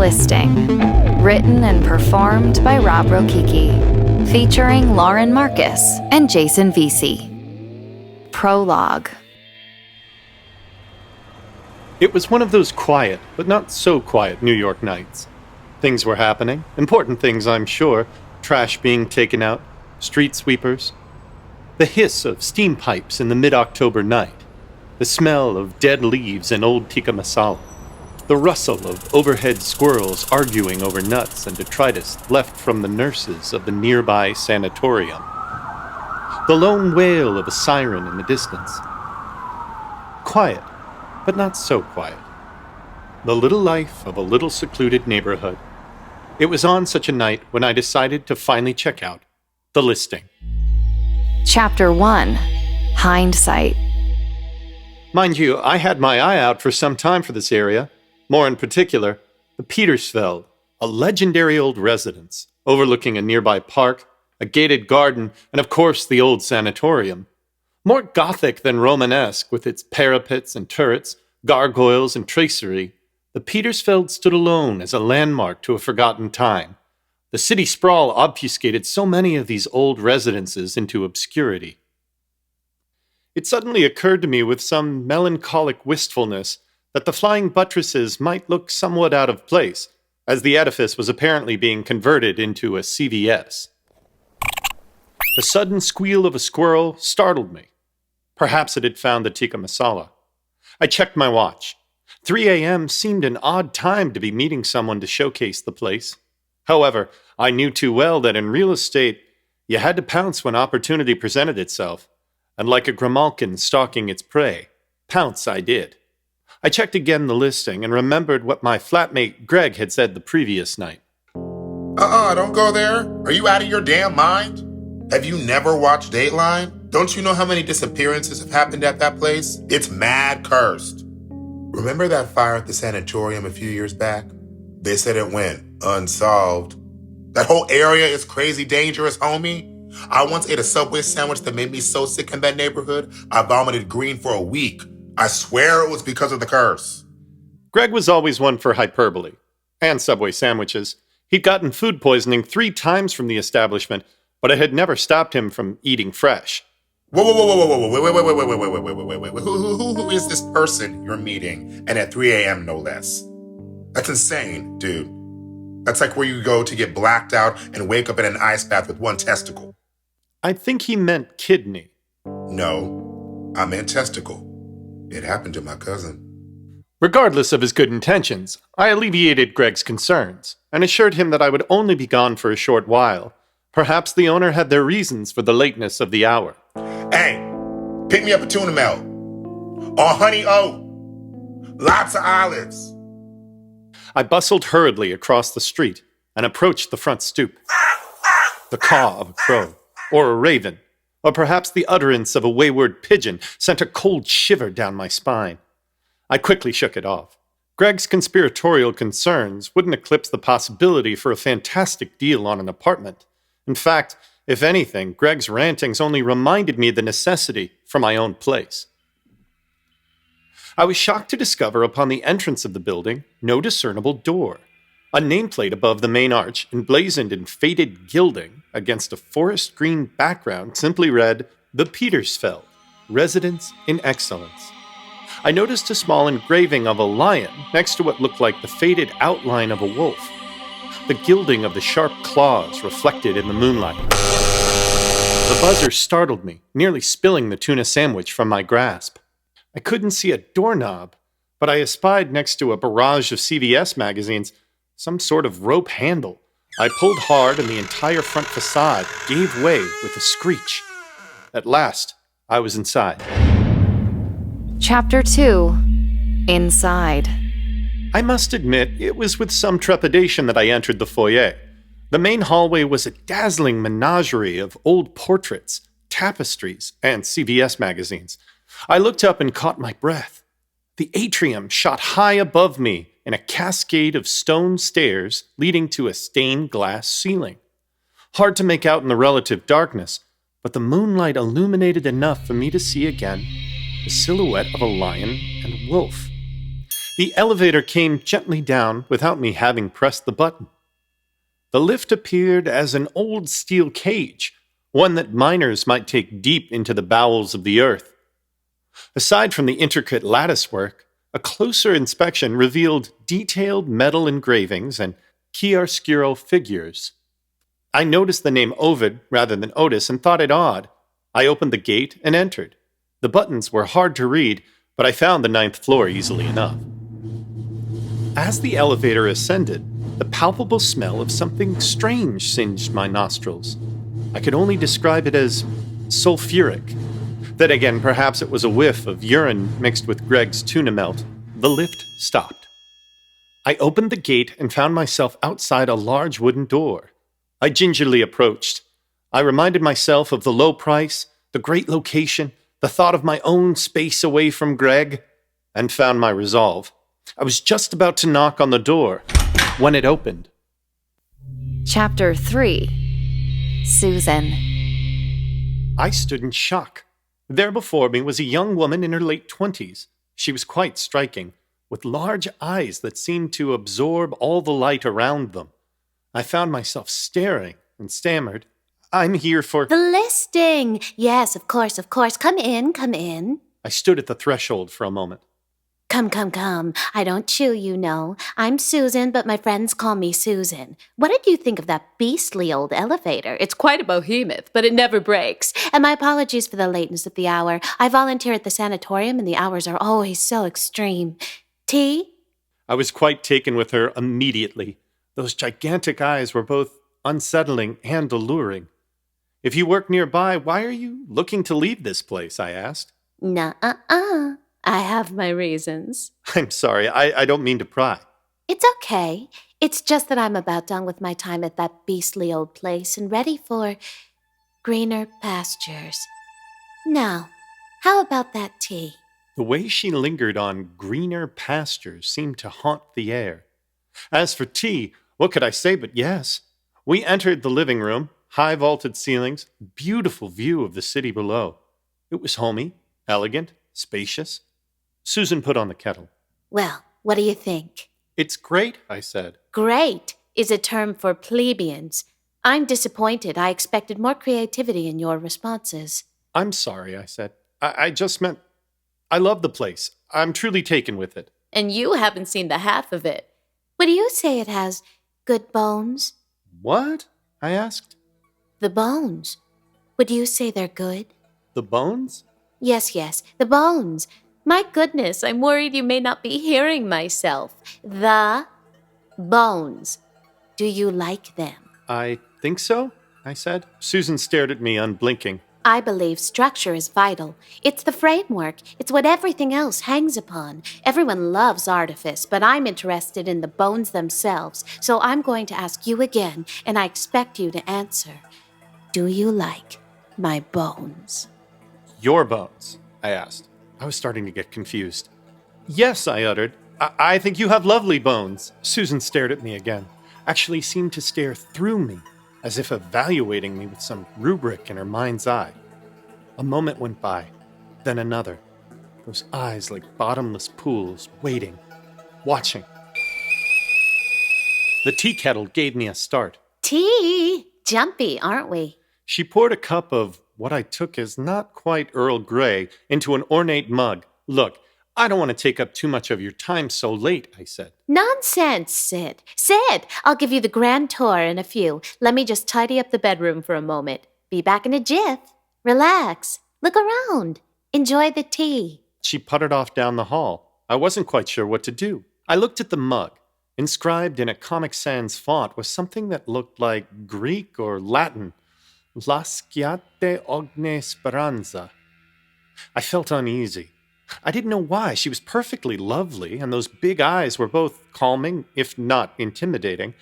Listing. Written and performed by Rob Rokicki. Featuring Lauren Marcus and Jason Veasey. Prologue. It was one of those quiet, but not so quiet New York nights. Things were happening, important things I'm sure, trash being taken out, street sweepers. The hiss of steam pipes in the mid-October night, the smell of dead leaves and old tikka masala, the rustle of overhead squirrels arguing over nuts and detritus left from the nurses of the nearby sanatorium, the lone wail of a siren in the distance. Quiet, but not so quiet. The little life of a little secluded neighborhood. It was on such a night when I decided to finally check out The Listing. Chapter 1. Hindsight. Mind you, I had my eye out for some time for this area. More in particular, the Petersfeld, a legendary old residence, overlooking a nearby park, a gated garden, and of course the old sanatorium. More Gothic than Romanesque, with its parapets and turrets, gargoyles and tracery, the Petersfeld stood alone as a landmark to a forgotten time. The city sprawl obfuscated so many of these old residences into obscurity. It suddenly occurred to me with some melancholic wistfulness that the flying buttresses might look somewhat out of place, as the edifice was apparently being converted into a CVS. The sudden squeal of a squirrel startled me. Perhaps it had found the tikka masala. I checked my watch. 3 a.m. seemed an odd time to be meeting someone to showcase the place. However, I knew too well that in real estate, you had to pounce when opportunity presented itself. And like a grimalkin stalking its prey, pounce I did. I checked again the listing and remembered what my flatmate Greg had said the previous night. Don't go there. Are you out of your damn mind? Have you never watched Dateline? Don't you know how many disappearances have happened at that place? It's mad cursed. Remember that fire at the sanatorium a few years back? They said it went unsolved. That whole area is crazy dangerous, homie. I once ate a Subway sandwich that made me so sick in that neighborhood, I vomited green for a week. I swear it was because of the curse. Greg was always one for hyperbole. And Subway sandwiches. He'd gotten food poisoning 3 times from the establishment, but it had never stopped him from eating fresh. Whoa, wait. Who is this person you're meeting? And at 3 a.m. no less. That's insane, dude. That's like where you go to get blacked out and wake up in an ice bath with 1 testicle. I think he meant kidney. No, I meant testicle. It happened to my cousin. Regardless of his good intentions, I alleviated Greg's concerns and assured him that I would only be gone for a short while. Perhaps the owner had their reasons for the lateness of the hour. Hey, pick me up a tuna melt. Or honey oat. Lots of olives. I bustled hurriedly across the street and approached the front stoop. The caw of a crow, or a raven, or perhaps the utterance of a wayward pigeon sent a cold shiver down my spine. I quickly shook it off. Greg's conspiratorial concerns wouldn't eclipse the possibility for a fantastic deal on an apartment. In fact, if anything, Greg's rantings only reminded me of the necessity for my own place. I was shocked to discover upon the entrance of the building no discernible door. A nameplate above the main arch, emblazoned in faded gilding against a forest green background, simply read, The Petersfeld, Residence in Excellence. I noticed a small engraving of a lion next to what looked like the faded outline of a wolf. The gilding of the sharp claws reflected in the moonlight. The buzzer startled me, nearly spilling the tuna sandwich from my grasp. I couldn't see a doorknob, but I espied next to a barrage of CVS magazines some sort of rope handle. I pulled hard and the entire front facade gave way with a screech. At last, I was inside. Chapter 2. Inside. I must admit, it was with some trepidation that I entered the foyer. The main hallway was a dazzling menagerie of old portraits, tapestries, and CVS magazines. I looked up and caught my breath. The atrium shot high above me in a cascade of stone stairs leading to a stained glass ceiling. Hard to make out in the relative darkness, but the moonlight illuminated enough for me to see again the silhouette of a lion and wolf. The elevator came gently down without me having pressed the button. The lift appeared as an old steel cage, one that miners might take deep into the bowels of the earth. Aside from the intricate latticework, a closer inspection revealed detailed metal engravings and chiaroscuro figures. I noticed the name Ovid rather than Otis and thought it odd. I opened the gate and entered. The buttons were hard to read, but I found the 9th floor easily enough. As the elevator ascended, the palpable smell of something strange singed my nostrils. I could only describe it as sulfuric. Then again, perhaps it was a whiff of urine mixed with Greg's tuna melt. The lift stopped. I opened the gate and found myself outside a large wooden door. I gingerly approached. I reminded myself of the low price, the great location, the thought of my own space away from Greg, and found my resolve. I was just about to knock on the door when it opened. Chapter 3. Susan. I stood in shock. There before me was a young woman in her late 20s. She was quite striking, with large eyes that seemed to absorb all the light around them. I found myself staring and stammered, "I'm here for—" The listing! Yes, of course. Come in. I stood at the threshold for a moment. Come. I don't chew, you know. I'm Susan, but my friends call me Susan. What did you think of that beastly old elevator? It's quite a behemoth, but it never breaks. And my apologies for the lateness of the hour. I volunteer at the sanatorium, and the hours are always so extreme. Tea? I was quite taken with her immediately. Those gigantic eyes were both unsettling and alluring. "If you work nearby, why are you looking to leave this place?" I asked. Nuh-uh. I have my reasons. I'm sorry, I don't mean to pry. It's okay. It's just that I'm about done with my time at that beastly old place and ready for greener pastures. Now, how about that tea? The way she lingered on greener pastures seemed to haunt the air. As for tea, what could I say but yes? We entered the living room, high vaulted ceilings, beautiful view of the city below. It was homey, elegant, spacious. Susan put on the kettle. Well, what do you think? "It's great," I said. Great is a term for plebeians. I'm disappointed. I expected more creativity in your responses. "I'm sorry," I said. I just meant I love the place. I'm truly taken with it." And you haven't seen the half of it. Would you say it has good bones? "What?" I asked. The bones. Would you say they're good? "The bones?" Yes, the bones. My goodness, I'm worried you may not be hearing myself. The bones. Do you like them? "I think so," I said. Susan stared at me, unblinking. I believe structure is vital. It's the framework. It's what everything else hangs upon. Everyone loves artifice, but I'm interested in the bones themselves. So I'm going to ask you again, and I expect you to answer. Do you like my bones? "Your bones?" I asked. I was starting to get confused. "Yes," I uttered. I think you have lovely bones." Susan stared at me again, actually seemed to stare through me, as if evaluating me with some rubric in her mind's eye. A moment went by, then another. Those eyes like bottomless pools, waiting, watching. The tea kettle gave me a start. Tea! Jumpy, aren't we? She poured a cup of what I took as not quite Earl Grey into an ornate mug. "Look, I don't want to take up too much of your time so late," I said. Nonsense, Sid. Sid, I'll give you the grand tour in a few. Let me just tidy up the bedroom for a moment. Be back in a jiff. Relax. Look around. Enjoy the tea. She puttered off down the hall. I wasn't quite sure what to do. I looked at the mug. Inscribed in a Comic Sans font was something that looked like Greek or Latin. Lasciate ogni speranza. I felt uneasy. I didn't know why. She was perfectly lovely, and those big eyes were both calming, if not intimidating.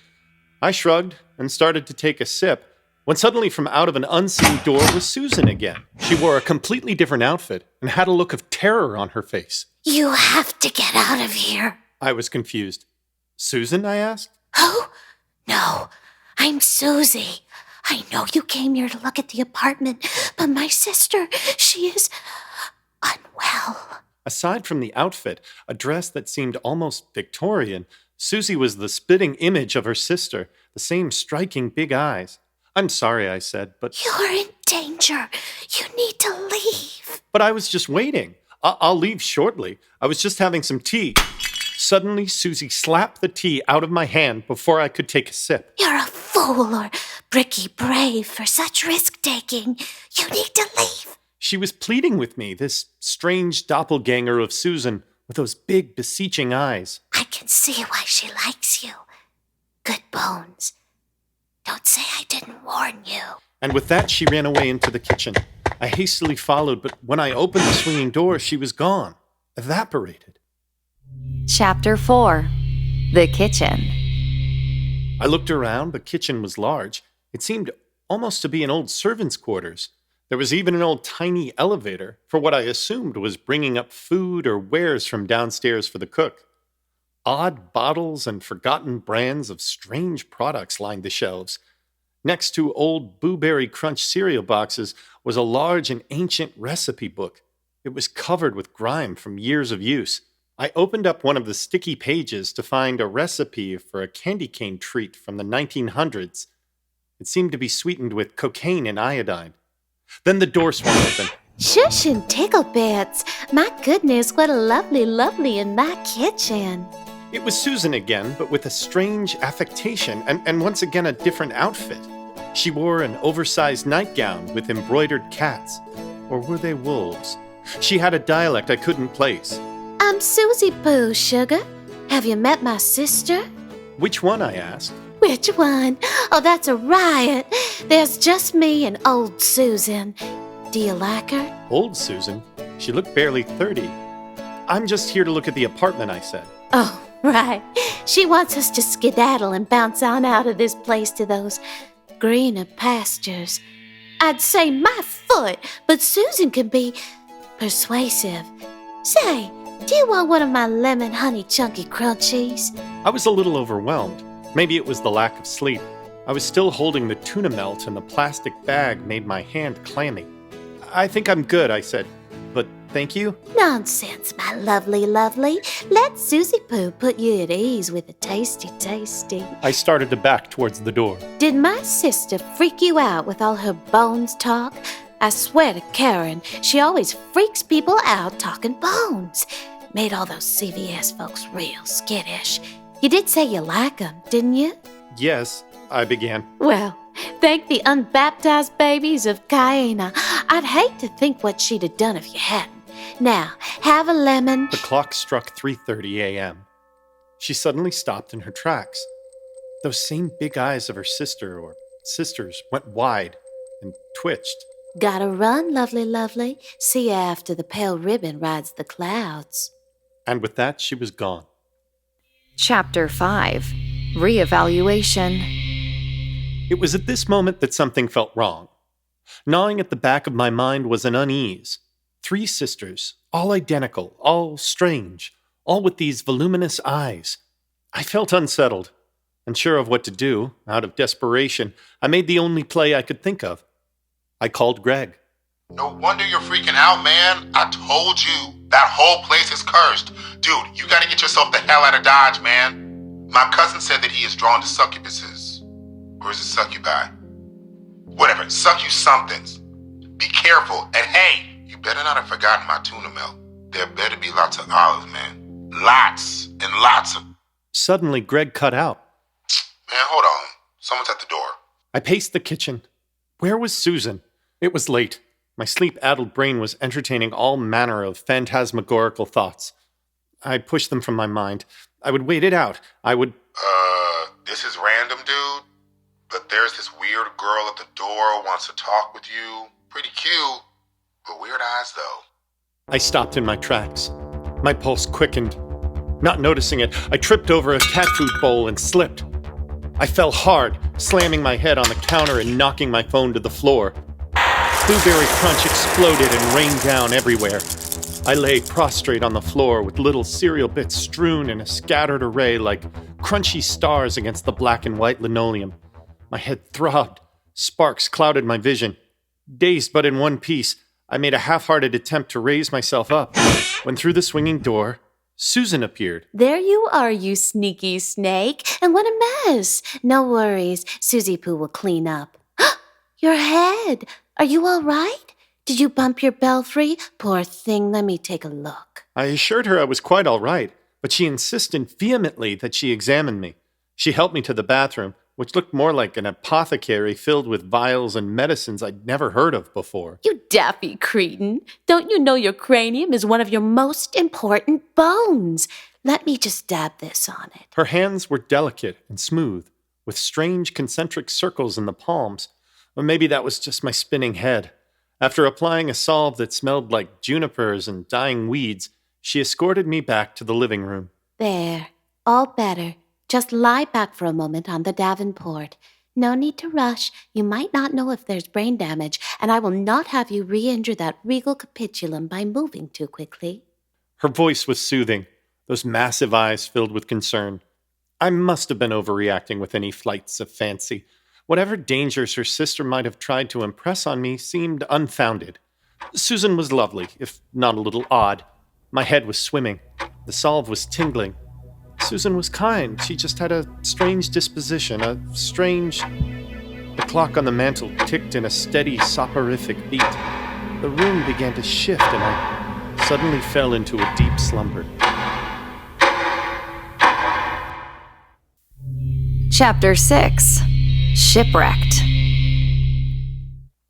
I shrugged and started to take a sip, when suddenly from out of an unseen door was Susan again. She wore a completely different outfit and had a look of terror on her face. You have to get out of here. I was confused. "Susan?" I asked. Who? No, I'm Susie. I know you came here to look at the apartment, but my sister, she is unwell. Aside from the outfit, a dress that seemed almost Victorian, Susie was the spitting image of her sister, the same striking big eyes. "I'm sorry," I said, but You're in danger. You need to leave. I was just waiting. I'll leave shortly. I was just having some tea." Suddenly, Susie slapped the tea out of my hand before I could take a sip. You're a fool or bricky brave for such risk-taking. You need to leave. She was pleading with me, this strange doppelganger of Susan with those big, beseeching eyes. I can see why she likes you. Good bones. Don't say I didn't warn you. And with that, she ran away into the kitchen. I hastily followed, but when I opened the swinging door, she was gone, evaporated. Chapter 4. The Kitchen. I looked around. The kitchen was large. It seemed almost to be an old servant's quarters. There was even an old tiny elevator for what I assumed was bringing up food or wares from downstairs for the cook. Odd bottles and forgotten brands of strange products lined the shelves. Next to old Blueberry Crunch cereal boxes was a large and ancient recipe book. It was covered with grime from years of use. I opened up one of the sticky pages to find a recipe for a candy cane treat from the 1900s. It seemed to be sweetened with cocaine and iodine. Then the door swung open. Shush and tickle bits. My goodness, what a lovely in my kitchen. It was Susan again, but with a strange affectation and once again a different outfit. She wore an oversized nightgown with embroidered cats. Or were they wolves? She had a dialect I couldn't place. I'm Susie Pooh, sugar. Have you met my sister? Which one, I asked. Which one? Oh, that's a riot. There's just me and old Susan. Do you like her? Old Susan? She looked barely 30. "I'm just here to look at the apartment," I said. Oh, right. She wants us to skedaddle and bounce on out of this place to those greener pastures. I'd say my foot, but Susan can be persuasive. Say, do you want one of my lemon honey chunky crunchies? I was a little overwhelmed. Maybe it was the lack of sleep. I was still holding the tuna melt, and the plastic bag made my hand clammy. "I think I'm good," I said. "But thank you." Nonsense, my lovely. Let Susie Pooh put you at ease with a tasty. I started to back towards the door. Did my sister freak you out with all her bones talk? I swear to Karen, she always freaks people out talking bones. Made all those CVS folks real skittish. You did say you like 'em, didn't you? "Yes," I began. Well, thank the unbaptized babies of Cayena. I'd hate to think what she'd have done if you hadn't. Now, have a lemon. The clock struck 3:30 a.m. She suddenly stopped in her tracks. Those same big eyes of her sister or sisters went wide and twitched. Gotta run, lovely. See you after the pale ribbon rides the clouds. And with that, she was gone. Chapter 5. Reevaluation. It was at this moment that something felt wrong. Gnawing at the back of my mind was an unease. 3 sisters, all identical, all strange, all with these voluminous eyes. I felt unsettled. Unsure of what to do, out of desperation, I made the only play I could think of. I called Greg. No wonder you're freaking out, man. I told you. That whole place is cursed. Dude, you gotta get yourself the hell out of Dodge, man. My cousin said that he is drawn to succubuses. Or is it succubi? Whatever, succu-somethings. Be careful. And hey, you better not have forgotten my tuna melt. There better be lots of olives, man. Lots and lots of... Suddenly, Greg cut out. Man, hold on. Someone's at the door. I paced the kitchen. Where was Susan? It was late. My sleep-addled brain was entertaining all manner of phantasmagorical thoughts. I pushed them from my mind. I would wait it out. This is random, dude. But there's this weird girl at the door who wants to talk with you. Pretty cute, but weird eyes, though. I stopped in my tracks. My pulse quickened. Not noticing it, I tripped over a cat food bowl and slipped. I fell hard, slamming my head on the counter and knocking my phone to the floor. Blueberry Crunch exploded and rained down everywhere. I lay prostrate on the floor with little cereal bits strewn in a scattered array like crunchy stars against the black and white linoleum. My head throbbed. Sparks clouded my vision. Dazed but in one piece, I made a half-hearted attempt to raise myself up, when through the swinging door, Susan appeared. There you are, you sneaky snake. And what a mess. No worries. Susie Pooh will clean up. Your head. Are you all right? Did you bump your belfry? Poor thing, let me take a look. I assured her I was quite all right, but she insisted vehemently that she examine me. She helped me to the bathroom, which looked more like an apothecary filled with vials and medicines I'd never heard of before. You daffy cretin. Don't you know your cranium is one of your most important bones? Let me just dab this on it. Her hands were delicate and smooth, with strange concentric circles in the palms. Or maybe that was just my spinning head. After applying a salve that smelled like junipers and dying weeds, she escorted me back to the living room. There. All better. Just lie back for a moment on the Davenport. No need to rush. You might not know if there's brain damage, and I will not have you re-injure that regal capitulum by moving too quickly. Her voice was soothing, those massive eyes filled with concern. I must have been overreacting with any flights of fancy. Whatever dangers her sister might have tried to impress on me seemed unfounded. Susan was lovely, if not a little odd. My head was swimming. The salve was tingling. Susan was kind. She just had a strange disposition, The clock on the mantel ticked in a steady, soporific beat. The room began to shift, and I suddenly fell into a deep slumber. Chapter 6. Shipwrecked.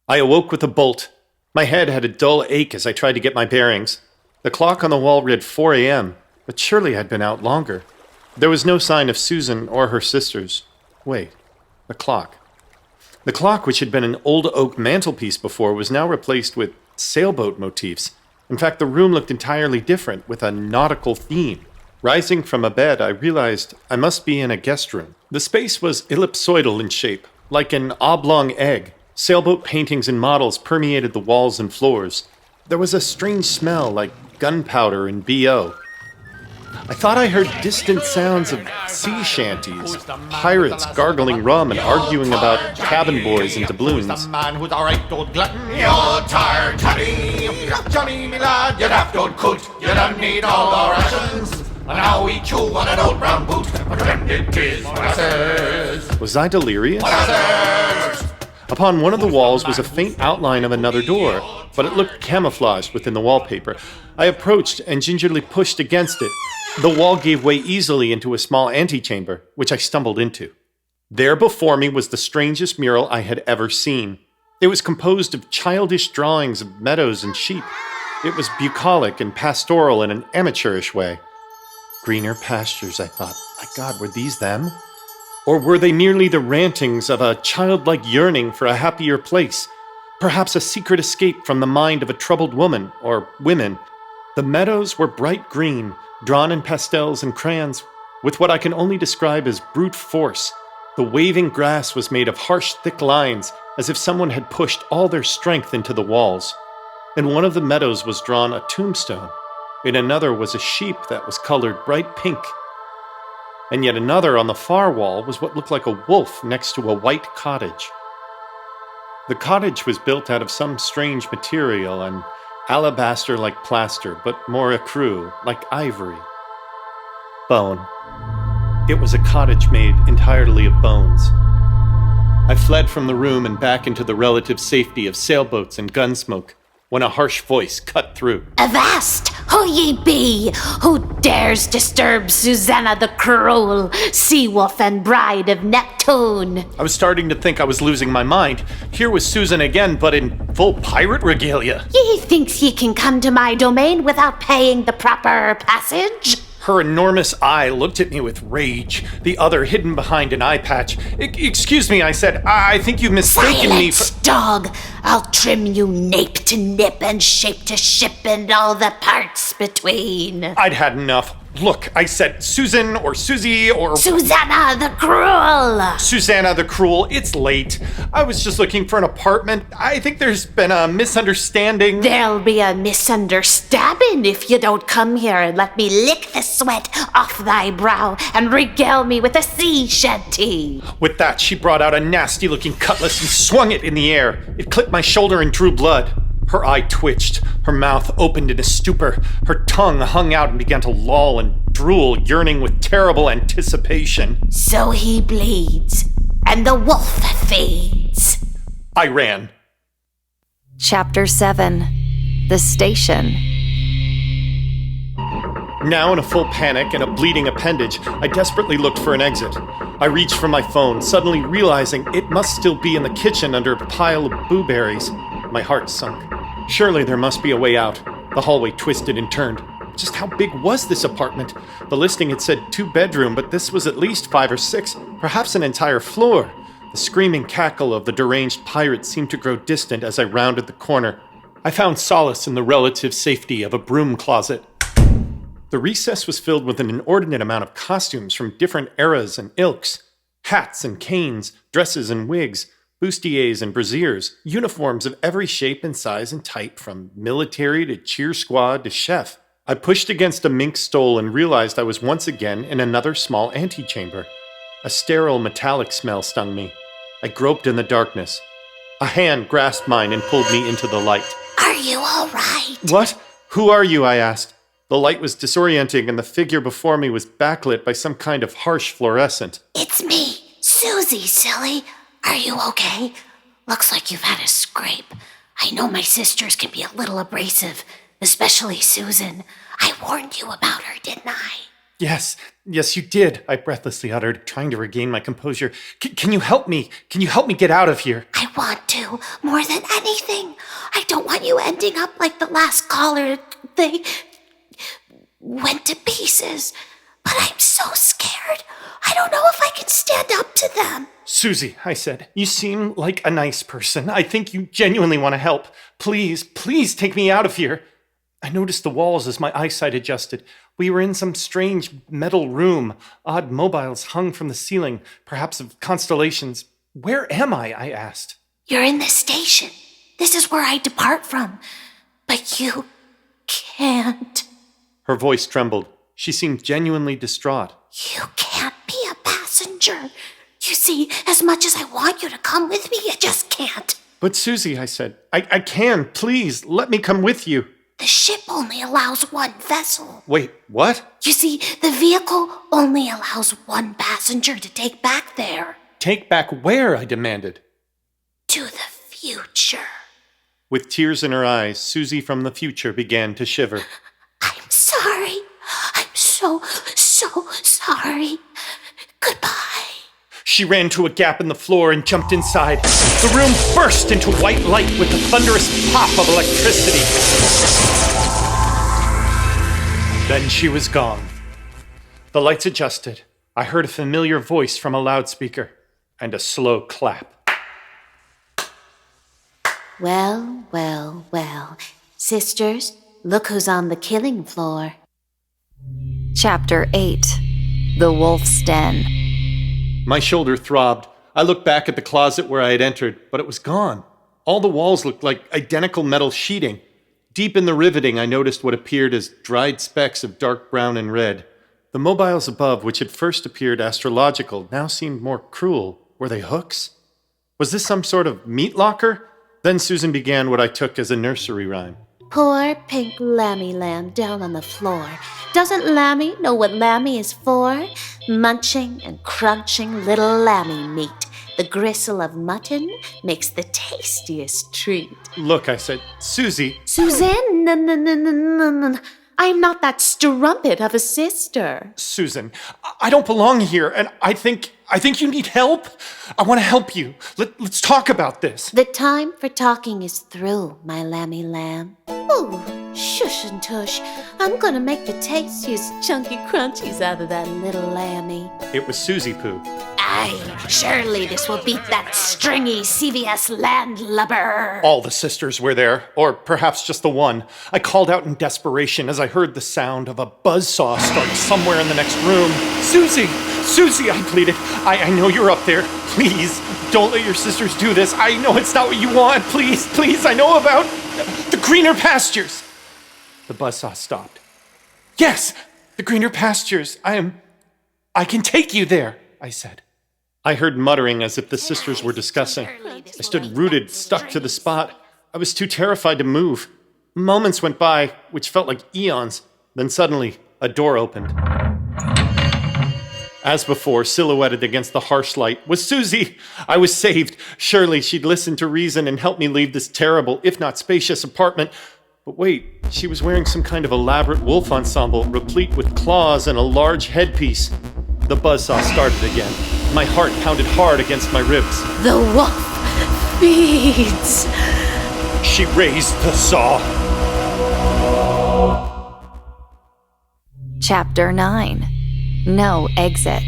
I awoke with a bolt. My head had a dull ache as I tried to get my bearings. The clock on the wall read 4 a.m., but surely I'd been out longer. There was no sign of Susan or her sisters. Wait, the clock. The clock, which had been an old oak mantelpiece before, was now replaced with sailboat motifs. In fact, the room looked entirely different, with a nautical theme. Rising from a bed, I realized I must be in a guest room. The space was ellipsoidal in shape, like an oblong egg. Sailboat paintings and models permeated the walls and floors. There was a strange smell, like gunpowder and B.O. I thought I heard distant sounds of sea shanties, pirates gargling rum and arguing about cabin boys and doubloons. Who's the man who's a right old glutton? You're tired, Johnny. Johnny, me lad, you'd have to coot. You don't need all the rations. And now we chew on an old brown boot. But then it is what I says. Was I delirious? What I says. Upon one of the walls was a faint outline of another door, but it looked camouflaged within the wallpaper. I approached and gingerly pushed against it. The wall gave way easily into a small antechamber, which I stumbled into. There before me was the strangest mural I had ever seen. It was composed of childish drawings of meadows and sheep. It was bucolic and pastoral in an amateurish way. Greener pastures, I thought. My God, were these them? Or were they merely the rantings of a childlike yearning for a happier place? Perhaps a secret escape from the mind of a troubled woman, or women. The meadows were bright green, drawn in pastels and crayons, with what I can only describe as brute force. The waving grass was made of harsh, thick lines, as if someone had pushed all their strength into the walls. In one of the meadows was drawn a tombstone. In another was a sheep that was colored bright pink. And yet another on the far wall was what looked like a wolf next to a white cottage. The cottage was built out of some strange material, an alabaster like plaster, but more ecru, like ivory. Bone. It was a cottage made entirely of bones. I fled from the room and back into the relative safety of sailboats and gunsmoke, when a harsh voice cut through. Avast! Who ye be? Who dares disturb Susanna the Cruel, sea-wolf and bride of Neptune? I was starting to think I was losing my mind. Here was Susan again, but in full pirate regalia. Ye thinks ye can come to my domain without paying the proper passage? Her enormous eye looked at me with rage, the other hidden behind an eye patch. Excuse me, I said. I think you've mistaken me for... Silence, dog! I'll trim you nape to nip and shape to ship and all the parts between. I'd had enough. Look, I said Susan or Susie or... Susanna the Cruel! Susanna the Cruel, it's late. I was just looking for an apartment. I think there's been a misunderstanding. There'll be a misunderstanding if you don't come here and let me lick the sweat off thy brow and regale me with a sea shanty. With that, she brought out a nasty-looking cutlass and swung it in the air. It clipped my shoulder and drew blood. Her eye twitched, her mouth opened in a stupor, her tongue hung out and began to loll and drool, yearning with terrible anticipation. So he bleeds, and the wolf feeds. I ran. Chapter 7. The Station. Now in a full panic and a bleeding appendage, I desperately looked for an exit. I reached for my phone, suddenly realizing it must still be in the kitchen under a pile of blueberries. My heart sunk. Surely there must be a way out. The hallway twisted and turned. Just how big was this apartment? The listing had said 2-bedroom, but this was at least 5 or 6, perhaps an entire floor. The screaming cackle of the deranged pirate seemed to grow distant as I rounded the corner. I found solace in the relative safety of a broom closet. The recess was filled with an inordinate amount of costumes from different eras and ilks. Hats and canes, dresses and wigs, bustiers and brassieres, uniforms of every shape and size and type, from military to cheer squad to chef. I pushed against a mink stole and realized I was once again in another small antechamber. A sterile metallic smell stung me. I groped in the darkness. A hand grasped mine and pulled me into the light. Are you all right? What? Who are you? I asked. The light was disorienting and the figure before me was backlit by some kind of harsh fluorescent. It's me, Susie, silly. Are you okay? Looks like you've had a scrape. I know my sisters can be a little abrasive, especially Susan. I warned you about her, didn't I? Yes, you did, I breathlessly uttered, trying to regain my composure. Can you help me? Can you help me get out of here? I want to, more than anything. I don't want you ending up like the last caller. They went to pieces. But I'm so scared. I don't know if I can stand up to them. Susie, I said, you seem like a nice person. I think you genuinely want to help. Please take me out of here. I noticed the walls as my eyesight adjusted. We were in some strange metal room. Odd mobiles hung from the ceiling, perhaps of constellations. Where am I asked. You're in the station. This is where I depart from. But you can't. Her voice trembled. She seemed genuinely distraught. You can't be a passenger. You see, as much as I want you to come with me, you just can't. But Susie, I said, I can. Please, let me come with you. The ship only allows one vessel. Wait, what? You see, the vehicle only allows one passenger to take back there. Take back where? I demanded. To the future. With tears in her eyes, Susie from the future began to shiver. I'm sorry. I'm so sorry. Goodbye. She ran to a gap in the floor and jumped inside. The room burst into white light with a thunderous pop of electricity. Then she was gone. The lights adjusted. I heard a familiar voice from a loudspeaker and a slow clap. Well. Sisters, look who's on the killing floor. Chapter 8. The Wolf's Den. My shoulder throbbed. I looked back at the closet where I had entered, but it was gone. All the walls looked like identical metal sheeting. Deep in the riveting, I noticed what appeared as dried specks of dark brown and red. The mobiles above, which had first appeared astrological, now seemed more cruel. Were they hooks? Was this some sort of meat locker? Then Susan began what I took as a nursery rhyme. Poor pink lammy lamb down on the floor. Doesn't Lammy know what Lammy is for? Munching and crunching little lammy meat. The gristle of mutton makes the tastiest treat. Look, I said, Susie. Suzanne, no. I'm not that strumpet of a sister. Susan, I don't belong here, and I think you need help. I want to help you. Let's talk about this. The time for talking is through, my lammy lamb. Ooh, shush and tush. I'm gonna make the tastiest chunky crunchies out of that little lammy. It was Susie Pooh. Aye, surely this will beat that stringy CVS landlubber. All the sisters were there, or perhaps just the one. I called out in desperation as I heard the sound of a buzzsaw start somewhere in the next room. Susie, I pleaded. I know you're up there. Please, don't let your sisters do this. I know it's not what you want. Please, I know about the greener pastures. The buzzsaw stopped. Yes, the greener pastures. I can take you there, I said. I heard muttering as if the sisters were discussing. I stood rooted, stuck to the spot. I was too terrified to move. Moments went by, which felt like eons. Then suddenly, a door opened. As before, silhouetted against the harsh light, was Susie. I was saved. Surely she'd listen to reason and help me leave this terrible, if not spacious, apartment. But wait, she was wearing some kind of elaborate wolf ensemble, replete with claws and a large headpiece. The buzzsaw started again. My heart pounded hard against my ribs. The wolf feeds. She raised the saw. Chapter 9. No exit.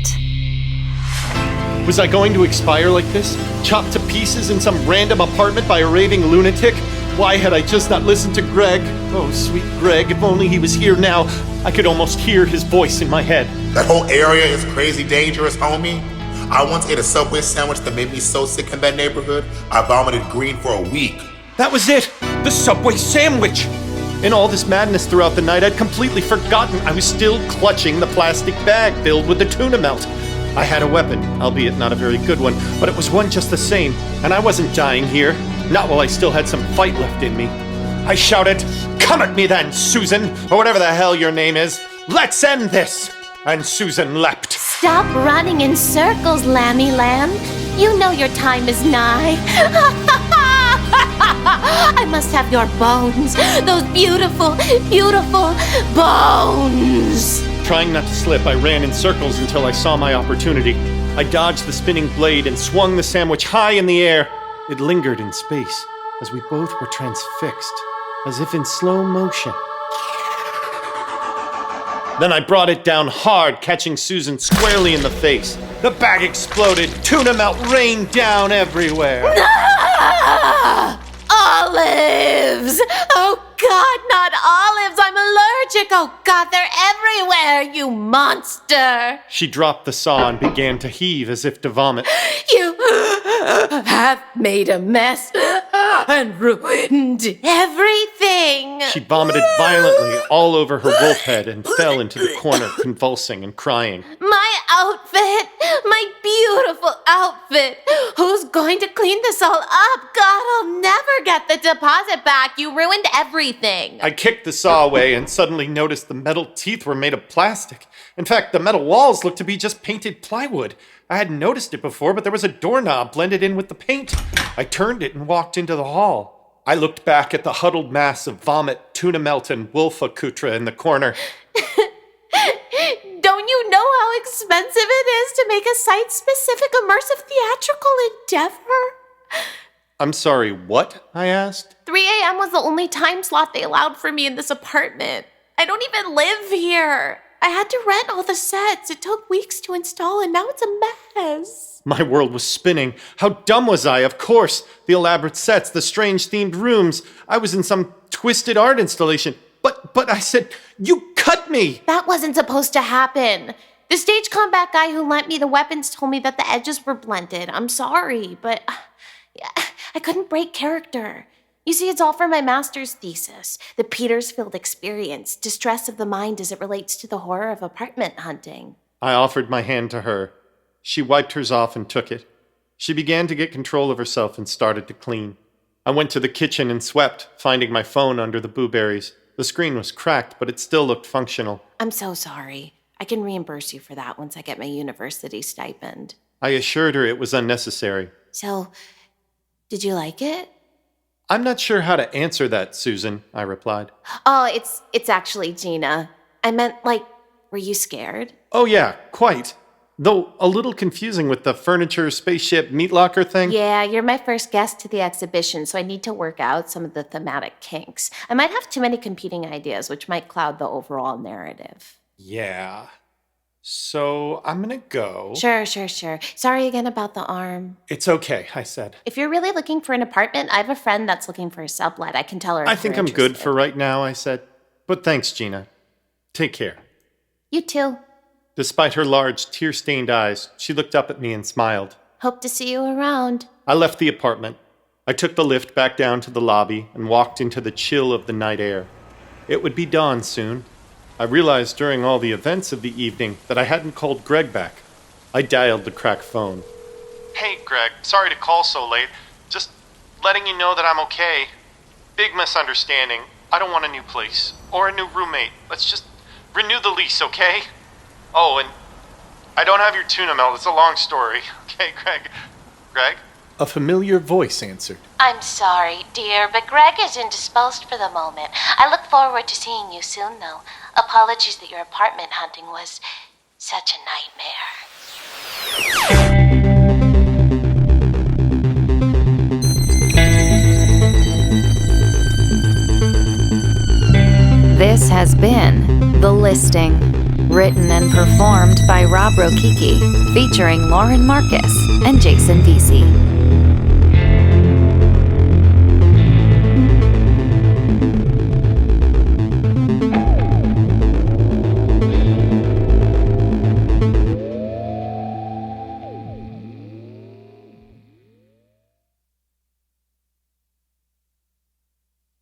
Was I going to expire like this? Chopped to pieces in some random apartment by a raving lunatic? Why had I just not listened to Greg? Oh, sweet Greg, if only he was here now. I could almost hear his voice in my head. That whole area is crazy dangerous, homie. I once ate a Subway sandwich that made me so sick in that neighborhood, I vomited green for a week. That was it! The Subway sandwich! In all this madness throughout the night, I'd completely forgotten I was still clutching the plastic bag filled with the tuna melt. I had a weapon, albeit not a very good one, but it was one just the same, and I wasn't dying here. Not while I still had some fight left in me. I shouted, "Come at me then, Susan, or whatever the hell your name is. Let's end this!" And Susan leapt. Stop running in circles, Lammy Lamb. You know your time is nigh. I must have your bones. Those beautiful, beautiful bones. Trying not to slip, I ran in circles until I saw my opportunity. I dodged the spinning blade and swung the sandwich high in the air. It lingered in space as we both were transfixed, as if in slow motion. Then I brought it down hard, catching Susan squarely in the face. The bag exploded. Tuna melt rained down everywhere. Olives! Oh God, not olives! I'm allergic! Oh God, they're everywhere, you monster! She dropped the saw and began to heave as if to vomit. You have made a mess and ruined everything! She vomited violently all over her wolf head and fell into the corner, convulsing and crying. My outfit! My beautiful outfit! Who's going to clean this all up? God, I'll never get the deposit back. You ruined everything. I kicked the saw away and suddenly noticed the metal teeth were made of plastic. In fact, the metal walls looked to be just painted plywood. I hadn't noticed it before, but there was a doorknob blended in with the paint. I turned it and walked into the hall. I looked back at the huddled mass of vomit, tuna melt, and wolf accoutre in the corner. Don't you know how expensive it is to make a site-specific immersive theatrical endeavor? I'm sorry, what? I asked. 3 a.m. was the only time slot they allowed for me in this apartment. I don't even live here. I had to rent all the sets. It took weeks to install, and now it's a mess. My world was spinning. How dumb was I? Of course. The elaborate sets, the strange themed rooms. I was in some twisted art installation. But I said, you cut me! That wasn't supposed to happen. The stage combat guy who lent me the weapons told me that the edges were blended. I'm sorry, but I couldn't break character. You see, it's all for my master's thesis, the Petersfield experience, distress of the mind as it relates to the horror of apartment hunting. I offered my hand to her. She wiped hers off and took it. She began to get control of herself and started to clean. I went to the kitchen and swept, finding my phone under the blueberries. The screen was cracked, but it still looked functional. I'm so sorry. I can reimburse you for that once I get my university stipend. I assured her it was unnecessary. So, did you like it? I'm not sure how to answer that, Susan, I replied. Oh, it's actually Gina. I meant, were you scared? Oh yeah, quite. Though a little confusing with the furniture, spaceship, meat locker thing. Yeah, you're my first guest to the exhibition, so I need to work out some of the thematic kinks. I might have too many competing ideas, which might cloud the overall narrative. Yeah. So I'm gonna go. Sure. Sorry again about the arm. It's okay, I said. If you're really looking for an apartment, I have a friend that's looking for a sublet. I can tell her. I think I'm good for right now, I said. But thanks, Gina. Take care. You too. Despite her large, tear-stained eyes, she looked up at me and smiled. Hope to see you around. I left the apartment. I took the lift back down to the lobby and walked into the chill of the night air. It would be dawn soon. I realized during all the events of the evening that I hadn't called Greg back. I dialed the cracked phone. Hey, Greg. Sorry to call so late. Just letting you know that I'm okay. big misunderstanding. I don't want a new place or a new roommate. Let's just renew the lease, okay? Oh, and I don't have your tuna melt. It's a long story. Okay, Greg? Greg? A familiar voice answered. I'm sorry, dear, but Greg is indisposed for the moment. I look forward to seeing you soon, though. Apologies that your apartment hunting was such a nightmare. This has been The Listing, written and performed by Rob Rokicki, featuring Lauren Marcus and Jason Veasey.